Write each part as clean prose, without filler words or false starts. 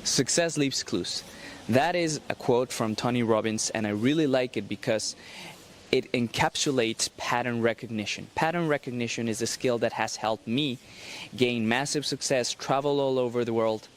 Success leaves clues. That is a quote from Tony Robbins, and I really like it because it encapsulates pattern recognition. Pattern recognition is a skill that has helped me gain massive success, travel all over the world,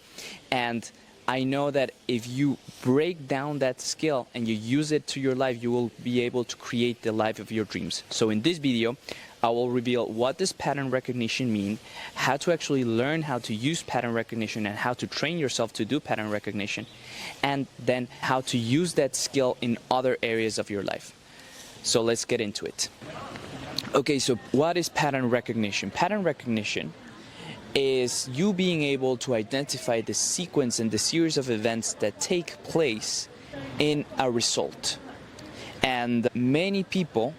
and I know that if you break down that skill and you use it to your life, you will be able to create the life of your dreams. So in this video, I will reveal what does pattern recognition mean, how to actually learn how to use pattern recognition and how to train yourself to do pattern recognition, and then how to use that skill in other areas of your life. So let's get into it. Okay, so what is pattern recognition? Pattern recognition is you being able to identify the sequence and the series of events that take place in a result. And many people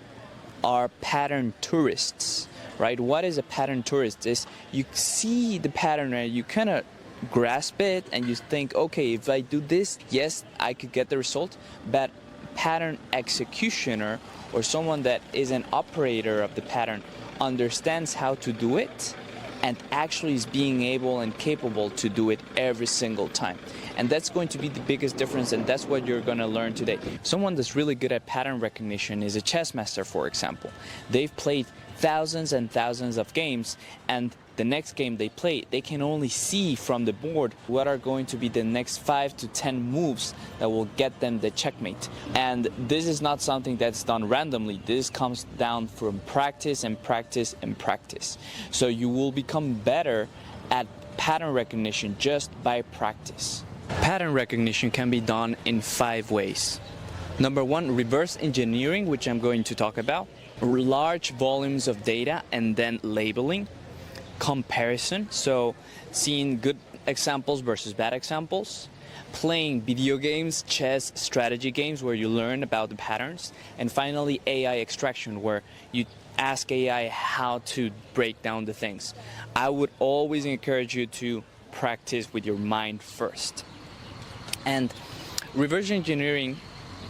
are pattern tourists, right? What is a pattern tourist? Is you see the pattern and you kind of grasp it and you think, okay, if I do this, yes, I could get the result. But pattern executioner, or someone that is an operator of the pattern, understands how to do it and actually is being able and capable to do it every single time. And that's going to be the biggest difference, and that's what you're going to learn today. Someone that's really good at pattern recognition is a chess master, for example. They've played thousands and thousands of games, and the next game they play, they can only see from the board what are going to be the next 5 to 10 moves that will get them the checkmate. And this is not something that's done randomly. This comes down from practice and practice and practice. So you will become better at pattern recognition just by practice. Pattern recognition can be done in 5 ways. Number 1, reverse engineering, which I'm going to talk about. Large volumes of data and then labeling. Comparison, so seeing good examples versus bad examples. Playing video games, chess, strategy games where you learn about the patterns. And finally, AI extraction, where you ask AI how to break down the things. I would always encourage you to practice with your mind first. And reverse engineering,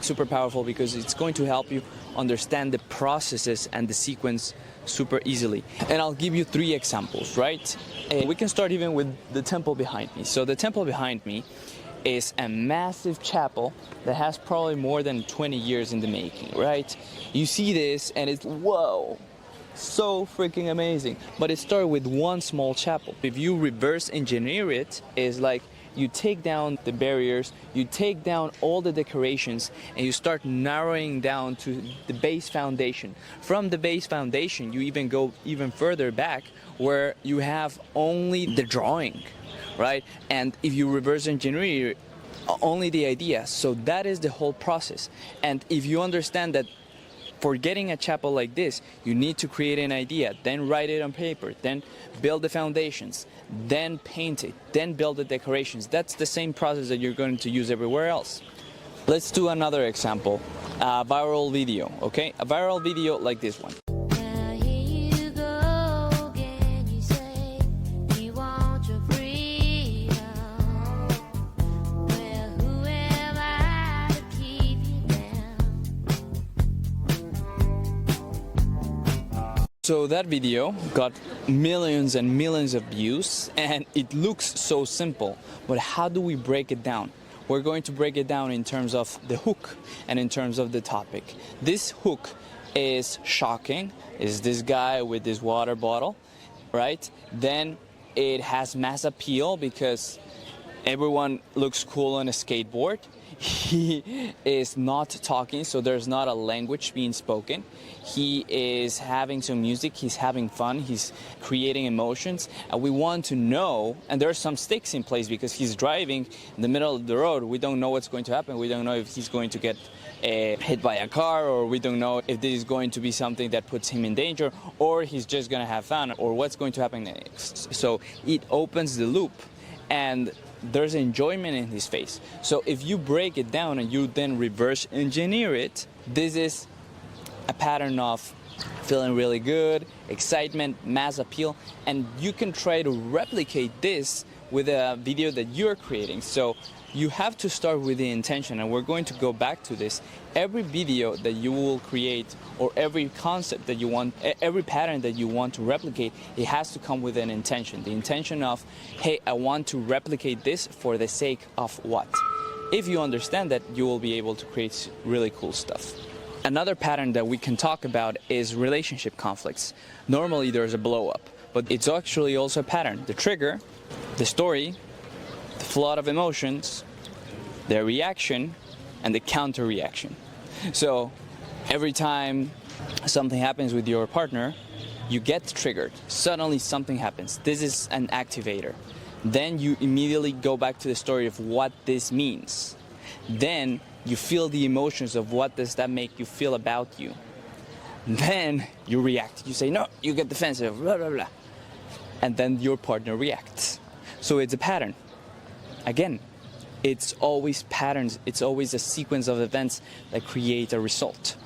super powerful because it's going to help you understand the processes and the sequence super easily. And I'll give you 3 examples, right? We can start even with the temple behind me. So the temple behind me is a massive chapel that has probably more than 20 years in the making, right? You see this and it's, whoa, so freaking amazing. But it started with one small chapel. If you reverse engineer it, it's like you take down the barriers, you take down all the decorations, and you start narrowing down to the base foundation. From the base foundation, you even go even further back where you have only the drawing, right? And if you reverse engineer only the idea, so that is the whole process. And if you understand that for getting a chapel like this, you need to create an idea, then write it on paper, then build the foundations, then paint it, then build the decorations. That's the same process that you're going to use everywhere else. Let's do another example, a viral video, okay? A viral video like this one. So that video got millions and millions of views, and it looks so simple, but how do we break it down? We're going to break it down in terms of the hook and in terms of the topic. This hook is shocking, is this guy with this water bottle, right? Then it has mass appeal because everyone looks cool on a skateboard. He is not talking, so there's not a language being spoken. He is having some music, he's having fun, he's creating emotions. And we want to know, and there are some stakes in place because he's driving in the middle of the road. We don't know what's going to happen. We don't know if he's going to get hit by a car, or we don't know if this is going to be something that puts him in danger, or he's just going to have fun, or what's going to happen next. So it opens the loop, and there's enjoyment in his face. So if you break it down and you then reverse engineer it, this is a pattern of feeling really good, excitement, mass appeal, and you can try to replicate this with a video that you're creating. So you have to start with the intention, and we're going to go back to this. Every video that you will create, or every concept that you want, every pattern that you want to replicate, it has to come with an intention. The intention of, hey, I want to replicate this for the sake of what? If you understand that, you will be able to create really cool stuff. Another pattern that we can talk about is relationship conflicts. Normally there's a blow up, but it's actually also a pattern. The trigger, the story, the flood of emotions, their reaction, and the counter reaction. So every time something happens with your partner, you get triggered. Suddenly something happens. This is an activator. Then you immediately go back to the story of what this means. Then you feel the emotions of what does that make you feel about you. Then you react. You say, no, you get defensive, blah, blah, blah. And then your partner reacts. So it's a pattern. Again, it's always patterns. It's always a sequence of events that create a result.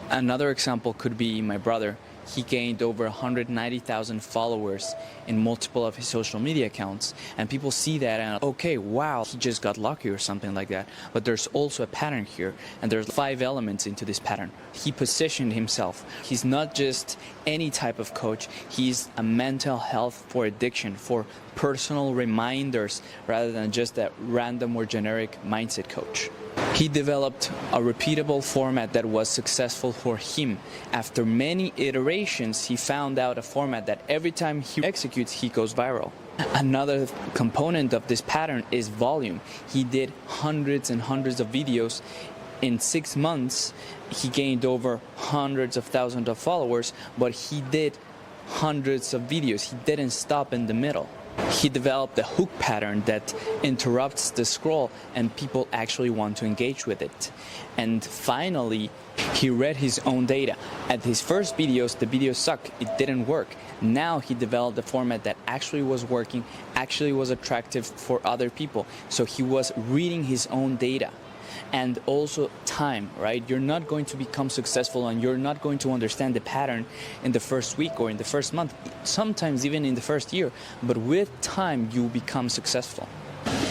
Another example could be my brother. He gained over 190,000 followers in multiple of his social media accounts, and people see that and okay, wow, he just got lucky or something like that. But there's also a pattern here, and there's 5 elements into this pattern. He positioned himself. He's not just any type of coach. He's a mental health for addiction, for personal reminders, rather than just a random or generic mindset coach. He developed a repeatable format that was successful for him. After many iterations, he found out a format that every time he executes, he goes viral. Another component of this pattern is volume. He did hundreds and hundreds of videos. In 6 months, he gained over hundreds of thousands of followers, but he did hundreds of videos. He didn't stop in the middle. He developed a hook pattern that interrupts the scroll and people actually want to engage with it. And finally, he read his own data. At his first videos, the videos sucked. It didn't work. Now he developed a format that actually was working, actually was attractive for other people. So he was reading his own data. And also time, right? You're not going to become successful and you're not going to understand the pattern in the first week or in the first month, sometimes even in the first year, but with time you become successful.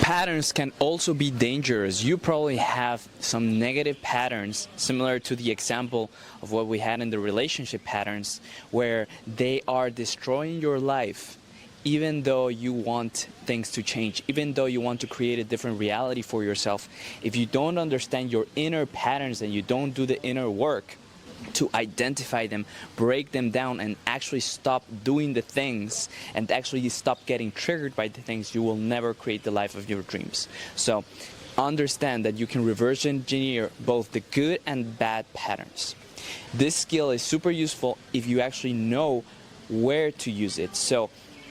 Patterns can also be dangerous. You probably have some negative patterns similar to the example of what we had in the relationship patterns, where they are destroying your life. Even though you want things to change, even though you want to create a different reality for yourself, if you don't understand your inner patterns and you don't do the inner work to identify them, break them down, and actually stop doing the things and actually stop getting triggered by the things, you will never create the life of your dreams. So understand that you can reverse engineer both the good and bad patterns. This skill is super useful if you actually know where to use it. So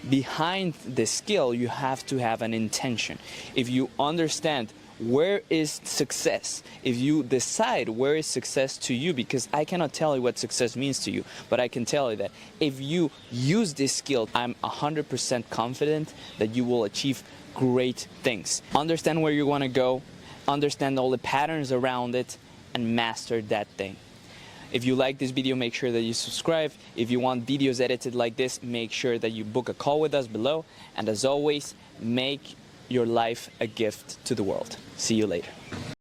behind the skill, you have to have an intention. If you understand where is success, if you decide where is success to you, because I cannot tell you what success means to you, but I can tell you that if you use this skill, I'm 100% confident that you will achieve great things. Understand where you want to go, understand all the patterns around it, and master that thing. If you like this video, make sure that you subscribe. If you want videos edited like this, make sure that you book a call with us below. And as always, make your life a gift to the world. See you later.